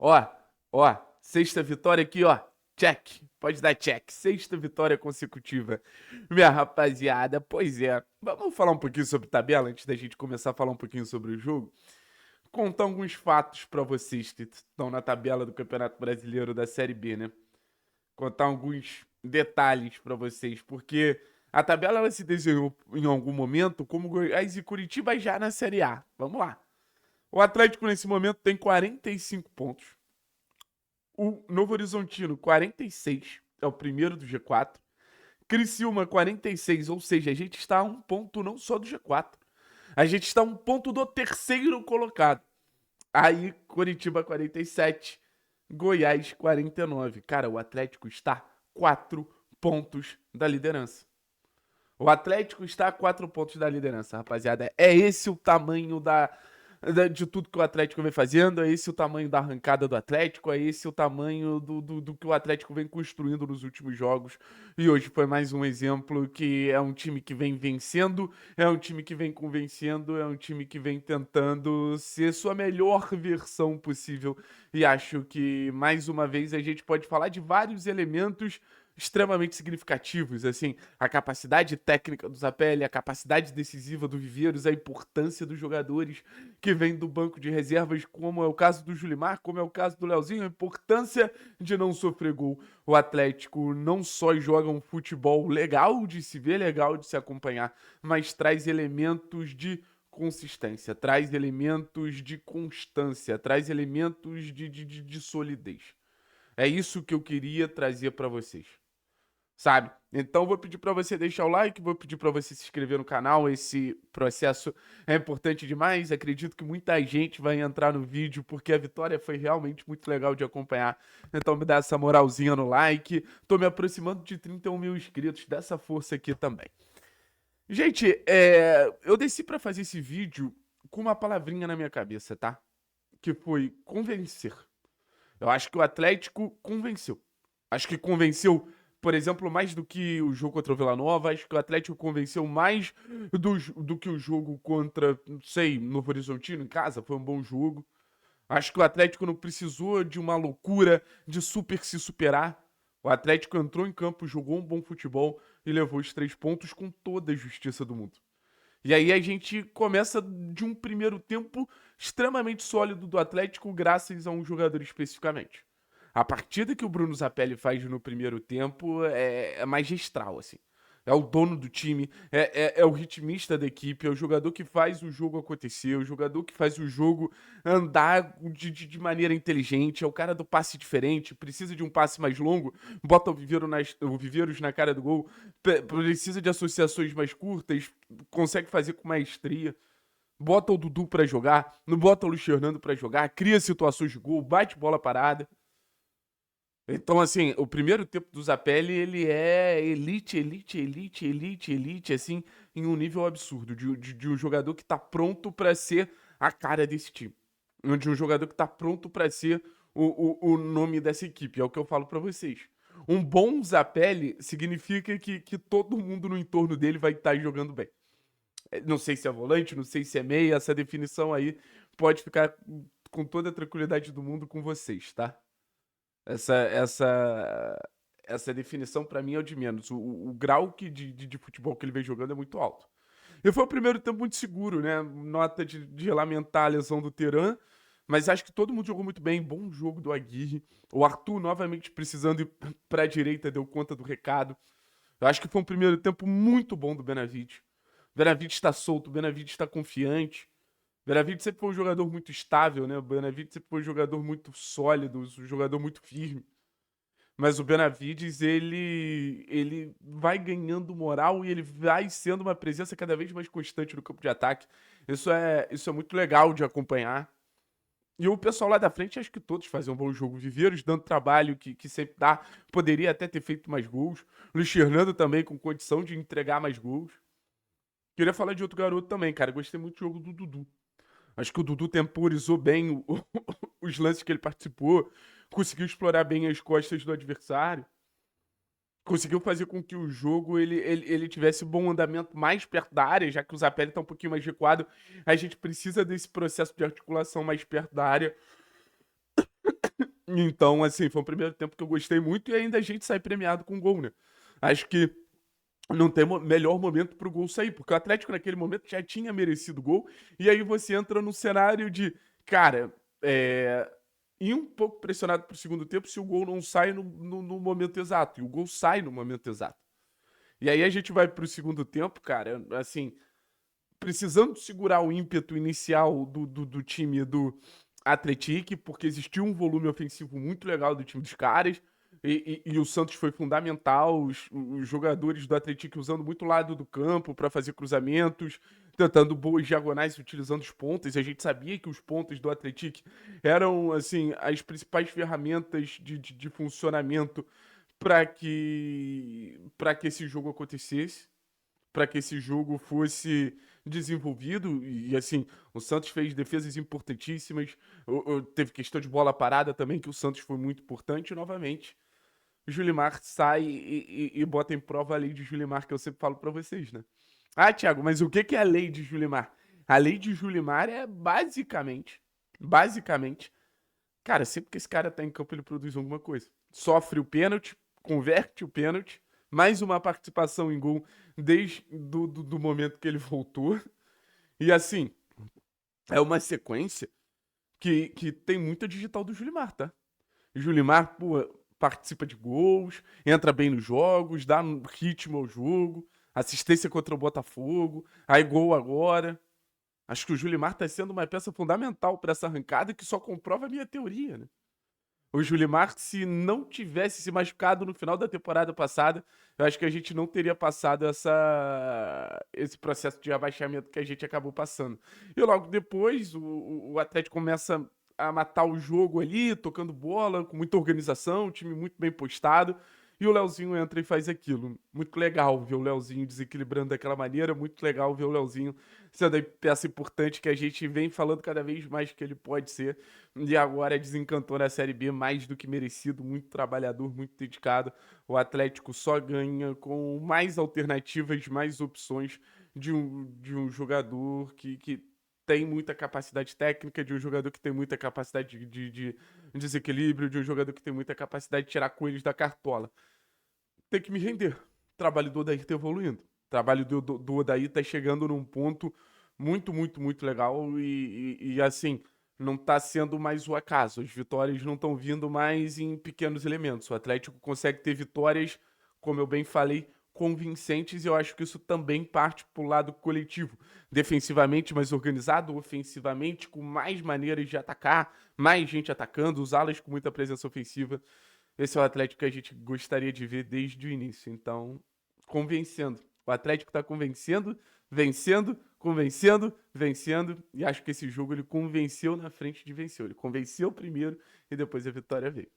Ó, ó, sexta vitória aqui, ó. Check. Pode dar check. Sexta vitória consecutiva. Minha rapaziada, pois é. Vamos falar um pouquinho sobre tabela antes da gente começar a falar um pouquinho sobre o jogo. Contar alguns fatos pra vocês que estão na tabela do Campeonato Brasileiro da Série B, né? Contar alguns detalhes pra vocês, porque a tabela ela se desenhou em algum momento como Goiás e Curitiba já na Série A. Vamos lá. O Atlético nesse momento tem 45 pontos. O Novo Horizontino, 46, é o primeiro do G4. Criciúma, 46, ou seja, a gente está a um ponto não só do G4. A gente está a um ponto do terceiro colocado. Aí, Curitiba, 47, Goiás, 49. Cara, o Atlético está 4 pontos da liderança. O Atlético está a 4 pontos da liderança, rapaziada. É esse o tamanho de tudo que o Atlético vem fazendo, é esse o tamanho da arrancada do Atlético, é esse o tamanho do que o Atlético vem construindo nos últimos jogos. E hoje foi mais um exemplo que é um time que vem vencendo, é um time que vem convencendo, é um time que vem tentando ser sua melhor versão possível. E acho que, mais uma vez, a gente pode falar de vários elementos extremamente significativos, assim, a capacidade técnica do Zapelli, a capacidade decisiva do Viveiros, a importância dos jogadores que vêm do banco de reservas, como é o caso do Julimar, como é o caso do Leozinho, a importância de não sofrer gol. O Atlético não só joga um futebol legal de se ver, legal de se acompanhar, mas traz elementos de consistência, traz elementos de constância, traz elementos de solidez. É isso que eu queria trazer para vocês, sabe? Então vou pedir para você deixar o like, vou pedir para você se inscrever no canal. Esse processo é importante demais. Acredito que muita gente vai entrar no vídeo porque a vitória foi realmente muito legal de acompanhar. Então me dá essa moralzinha no like. Tô me aproximando de 31 mil inscritos. Dá essa força aqui também. Gente, eu desci para fazer esse vídeo com uma palavrinha na minha cabeça, tá? Que foi convencer. Eu acho que o Atlético convenceu. Acho que convenceu, por exemplo, mais do que o jogo contra o Vila Nova. Acho que o Atlético convenceu mais do que o jogo contra, não sei, Novo Horizontino em casa. Foi um bom jogo. Acho que o Atlético não precisou de uma loucura de super se superar. O Atlético entrou em campo, jogou um bom futebol e levou os 3 pontos com toda a justiça do mundo. E aí a gente começa de um primeiro tempo extremamente sólido do Atlético, graças a um jogador especificamente. A partida que o Bruno Zapelli faz no primeiro tempo é magistral, assim. É o dono do time, é o ritmista da equipe, é o jogador que faz o jogo acontecer, o jogador que faz o jogo andar de maneira inteligente, é o cara do passe diferente, precisa de um passe mais longo, bota o Viveiros na cara do gol, precisa de associações mais curtas, consegue fazer com maestria. Bota o Dudu pra jogar, não bota o Luiz Fernando pra jogar, cria situações de gol, bate bola parada. Então, assim, o primeiro tempo do Zapelli, ele é elite, assim, em um nível absurdo, de um jogador que tá pronto pra ser a cara desse time. De um jogador que tá pronto pra ser o nome dessa equipe, é o que eu falo pra vocês. Um bom Zapelli significa que todo mundo no entorno dele vai estar jogando bem. Não sei se é volante, não sei se é meia, essa definição aí pode ficar com toda a tranquilidade do mundo com vocês, tá? Essa, essa, essa definição pra mim é o de menos. O grau de futebol que ele vem jogando é muito alto. E foi o primeiro tempo muito seguro, né? Nota de lamentar a lesão do Teran, mas acho que todo mundo jogou muito bem. Bom jogo do Aguirre. O Arthur novamente precisando ir pra direita, deu conta do recado. Eu acho que foi um primeiro tempo muito bom do Benavides. O Benavides está solto, o Benavides está confiante. O Benavides sempre foi um jogador muito estável, né? O Benavides sempre foi um jogador muito sólido, um jogador muito firme. Mas o Benavides, ele vai ganhando moral e ele vai sendo uma presença cada vez mais constante no campo de ataque. Isso é muito legal de acompanhar. E o pessoal lá da frente, acho que todos fazem um bom jogo. Viveiros dando trabalho que sempre dá. Poderia até ter feito mais gols. Luiz Fernando também com condição de entregar mais gols. Queria falar de outro garoto também, cara. Gostei muito do jogo do Dudu. Acho que o Dudu temporizou bem os lances que ele participou, conseguiu explorar bem as costas do adversário, conseguiu fazer com que o jogo ele tivesse bom andamento mais perto da área, já que o Zapelli está um pouquinho mais recuado. A gente precisa desse processo de articulação mais perto da área. Então, assim, foi um primeiro tempo que eu gostei muito e ainda a gente sai premiado com gol, né? Acho que não tem melhor momento pro gol sair, porque o Atlético naquele momento já tinha merecido gol, e aí você entra no cenário de, cara, ir um pouco pressionado pro segundo tempo se o gol não sai no momento exato, e o gol sai no momento exato. E aí a gente vai pro segundo tempo, cara, assim, precisando segurar o ímpeto inicial do time do Atlético, porque existiu um volume ofensivo muito legal do time dos caras. E o Santos foi fundamental, os jogadores do Atlético usando muito o lado do campo para fazer cruzamentos, tentando boas diagonais utilizando os pontas. E a gente sabia que os pontas do Atlético eram assim as principais ferramentas de funcionamento para que esse jogo acontecesse, para que esse jogo fosse desenvolvido. E assim, o Santos fez defesas importantíssimas, teve questão de bola parada também, que o Santos foi muito importante. E, novamente, o Julimar sai e bota em prova a lei de Julimar, que eu sempre falo pra vocês, né? Ah, Thiago, mas o que que é a lei de Julimar? A lei de Julimar é basicamente, cara, sempre que esse cara tá em campo, ele produz alguma coisa. Sofre o pênalti, converte o pênalti, mais uma participação em gol desde do momento que ele voltou. E assim, é uma sequência que tem muita digital do Julimar, tá? Julimar, pô, participa de gols, entra bem nos jogos, dá um ritmo ao jogo, assistência contra o Botafogo, aí gol agora. Acho que o Julimar tá sendo uma peça fundamental para essa arrancada que só comprova a minha teoria, né? O Julimar, se não tivesse se machucado no final da temporada passada, eu acho que a gente não teria passado esse processo de abaixamento que a gente acabou passando. E logo depois, o Atlético começa a matar o jogo ali, tocando bola, com muita organização, um time muito bem postado. E o Leozinho entra e faz aquilo. Muito legal ver o Leozinho desequilibrando daquela maneira, muito legal ver o Leozinho sendo a peça importante que a gente vem falando cada vez mais que ele pode ser. E agora desencantou na Série B mais do que merecido, muito trabalhador, muito dedicado. O Atlético só ganha com mais alternativas, mais opções de um jogador que tem muita capacidade técnica, de um jogador que tem muita capacidade de desequilíbrio, de um jogador que tem muita capacidade de tirar coelhos da cartola. Tem que me render. O trabalho do Odair tá evoluindo. O trabalho do Odair tá chegando num ponto muito, muito, muito legal e assim, não tá sendo mais o acaso. As vitórias não estão vindo mais em pequenos elementos. O Atlético consegue ter vitórias, como eu bem falei, convincentes, e eu acho que isso também parte pro lado coletivo. Defensivamente mais organizado, ofensivamente com mais maneiras de atacar, mais gente atacando, os alas com muita presença ofensiva. Esse é o Atlético que a gente gostaria de ver desde o início. Então, convencendo. O Atlético está convencendo, vencendo, convencendo, vencendo. E acho que esse jogo ele convenceu na frente de vencer. Ele convenceu primeiro e depois a vitória veio.